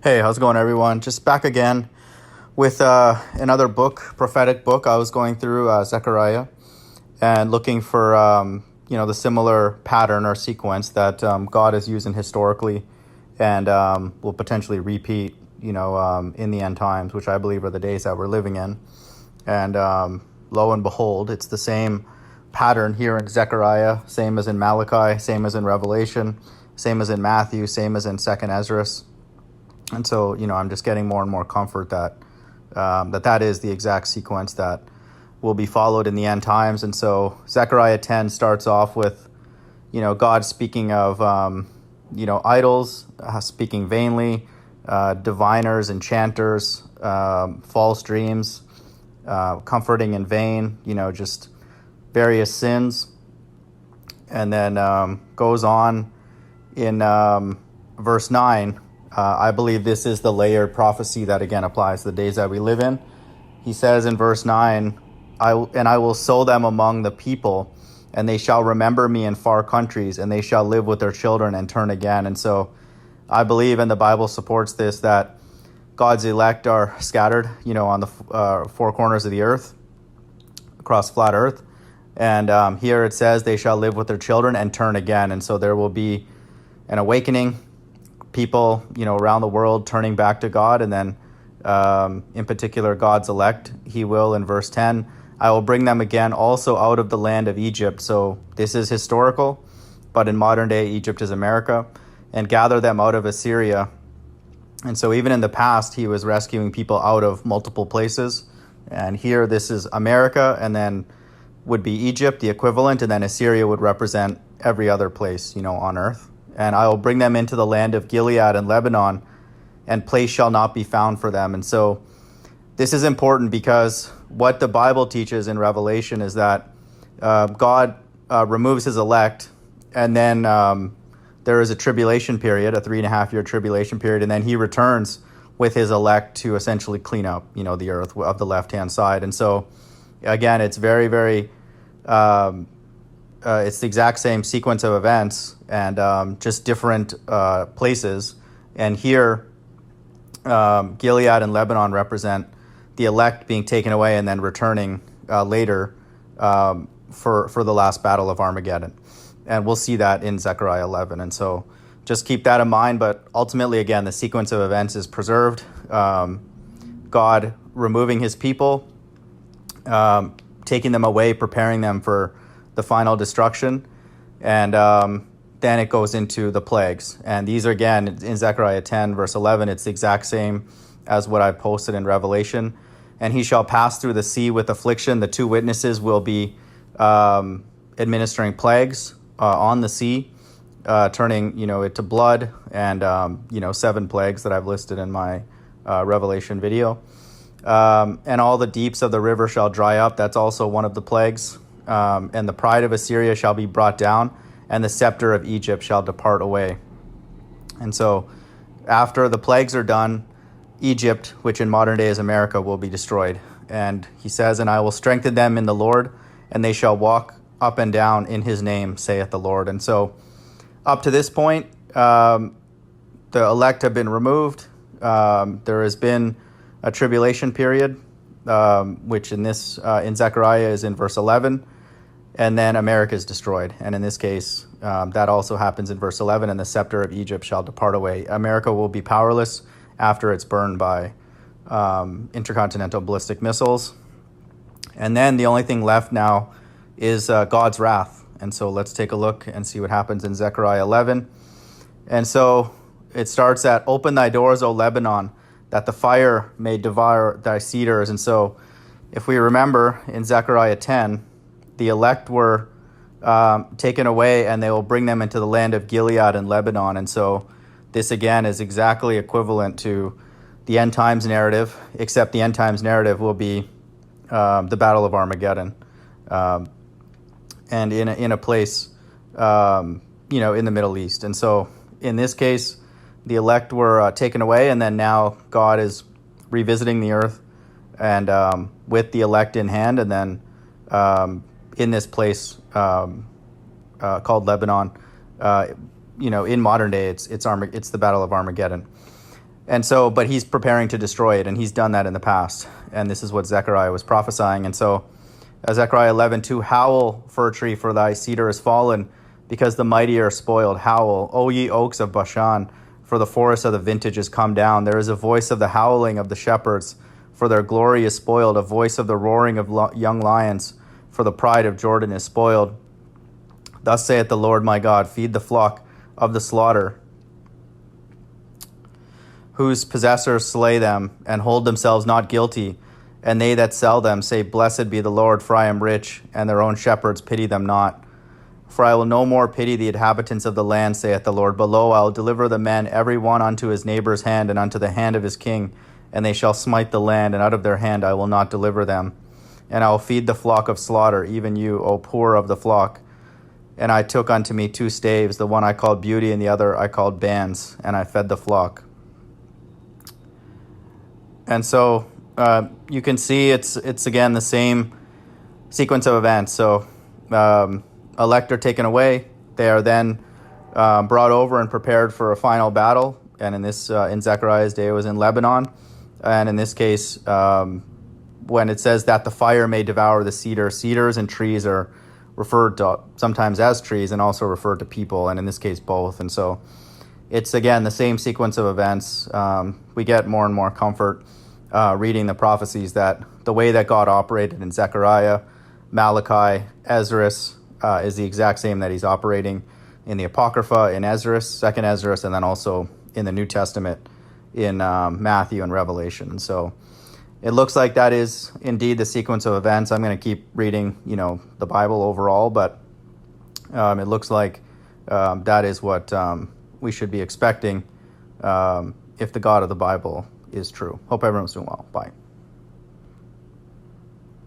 Hey, how's it going, everyone? Just back again with another book, prophetic book. I was going through Zechariah and looking for the similar pattern or sequence that God is using historically and will potentially repeat, in the end times, which I believe are the days that we're living in. And lo and behold, it's the same pattern here in Zechariah, same as in Malachi, same as in Revelation, same as in Matthew, same as in 2nd Ezra. And so, I'm just getting more and more comfort that that is the exact sequence that will be followed in the end times. And so Zechariah 10 starts off with, God speaking of, idols, speaking vainly, diviners, enchanters, false dreams, comforting in vain, just various sins. And then goes on in verse 9. I believe this is the layered prophecy that again applies to the days that we live in. He says in verse 9, I will sow them among the people, and they shall remember me in far countries, and they shall live with their children and turn again. And so I believe, and the Bible supports this, that God's elect are scattered, on the four corners of the earth, across flat earth. And here it says they shall live with their children and turn again. And so there will be an awakening, people, around the world turning back to God. And then in particular, God's elect, he will, in verse 10, I will bring them again also out of the land of Egypt. So this is historical, but in modern day, Egypt is America, and gather them out of Assyria. And so even in the past, he was rescuing people out of multiple places. And here, this is America, and then would be Egypt, the equivalent, and then Assyria would represent every other place, on earth. And I will bring them into the land of Gilead and Lebanon, and place shall not be found for them. And so this is important because what the Bible teaches in Revelation is that God removes his elect, and then there is a tribulation period, a 3.5-year tribulation period, and then he returns with his elect to essentially clean up, the earth of the left-hand side. And so, again, it's very, very... it's the exact same sequence of events and just different places. And here, Gilead and Lebanon represent the elect being taken away and then returning later for the last battle of Armageddon. And we'll see that in Zechariah 11. And so just keep that in mind. But ultimately, again, the sequence of events is preserved. God removing his people, taking them away, preparing them for the final destruction, and then it goes into the plagues. And these are, again, in Zechariah 10, verse 11, it's the exact same as what I posted in Revelation. And he shall pass through the sea with affliction. The two witnesses will be administering plagues on the sea, turning, it to blood, and, 7 plagues that I've listed in my Revelation video. And all the deeps of the river shall dry up. That's also one of the plagues. And the pride of Assyria shall be brought down, and the scepter of Egypt shall depart away. And so after the plagues are done, Egypt, which in modern day is America, will be destroyed. And he says, and I will strengthen them in the Lord, and they shall walk up and down in his name, saith the Lord. And so up to this point, the elect have been removed. There has been a tribulation period, which in Zechariah is in verse 11. And then America is destroyed. And in this case, that also happens in verse 11, and the scepter of Egypt shall depart away. America will be powerless after it's burned by intercontinental ballistic missiles. And then the only thing left now is God's wrath. And so let's take a look and see what happens in Zechariah 11. And so it starts at, open thy doors, O Lebanon, that the fire may devour thy cedars. And so if we remember in Zechariah 10, the elect were taken away, and they will bring them into the land of Gilead and Lebanon. And so this, again, is exactly equivalent to the end times narrative, except the end times narrative will be the Battle of Armageddon, and in a place, in the Middle East. And so in this case, the elect were taken away, and then now God is revisiting the earth and with the elect in hand, and then in this place called Lebanon, in modern day, it's the Battle of Armageddon. And so, but he's preparing to destroy it, and he's done that in the past. And this is what Zechariah was prophesying. And so, Zechariah 11:2, howl, fir tree, for thy cedar is fallen, because the mighty are spoiled. Howl, O ye oaks of Bashan, for the forest of the vintage is come down. There is a voice of the howling of the shepherds, for their glory is spoiled. A voice of the roaring of young lions, for the pride of Jordan is spoiled. Thus saith the Lord my God, feed the flock of the slaughter, whose possessors slay them, and hold themselves not guilty. And they that sell them say, blessed be the Lord, for I am rich, and their own shepherds pity them not. For I will no more pity the inhabitants of the land, saith the Lord. But lo, I will deliver the men, every one unto his neighbour's hand, and unto the hand of his king. And they shall smite the land, and out of their hand I will not deliver them. And I will feed the flock of slaughter, even you, O poor of the flock. And I took unto me 2 staves, the one I called beauty, and the other I called bands, and I fed the flock. And so you can see it's again the same sequence of events. So elect are taken away. They are then brought over and prepared for a final battle. And in this in Zechariah's day, it was in Lebanon. And in this case, when it says that the fire may devour the cedar, cedars and trees are referred to sometimes as trees and also referred to people, and in this case both. And so it's again the same sequence of events. We get more and more comfort reading the prophecies that the way that God operated in Zechariah, Malachi, Esdras is the exact same that he's operating in the Apocrypha, in Esdras, 2nd Esdras, and then also in the New Testament in Matthew and Revelation. And so it looks like that is indeed the sequence of events. I'm going to keep reading, the Bible overall, but it looks like that is what we should be expecting if the God of the Bible is true. Hope everyone's doing well. Bye.